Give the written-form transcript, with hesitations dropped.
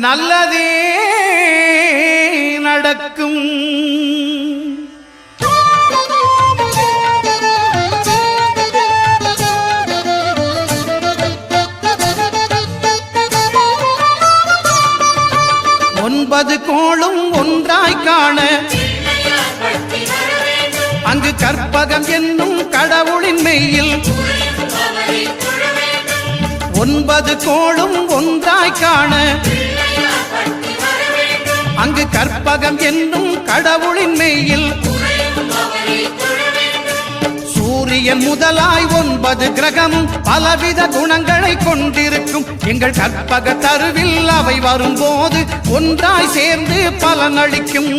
நல்லதே நடக்கும். 9 கோளும் ஒன்றாய் காண அங்கு கற்பகம் என்னும் கடவுளின் மெய்யில் 9 கோளும் ஒன்றாய் காண அங்கு கற்பகம் என்னும் கடவுளின் மெய்யில் சூரியன் முதலாய் 9 கிரகமும் பலவித குணங்களை கொண்டிருக்கும். எங்கள் கற்பக தருவில் அவை வரும்போது ஒன்றாய் சேர்ந்து பலனளிக்கும்.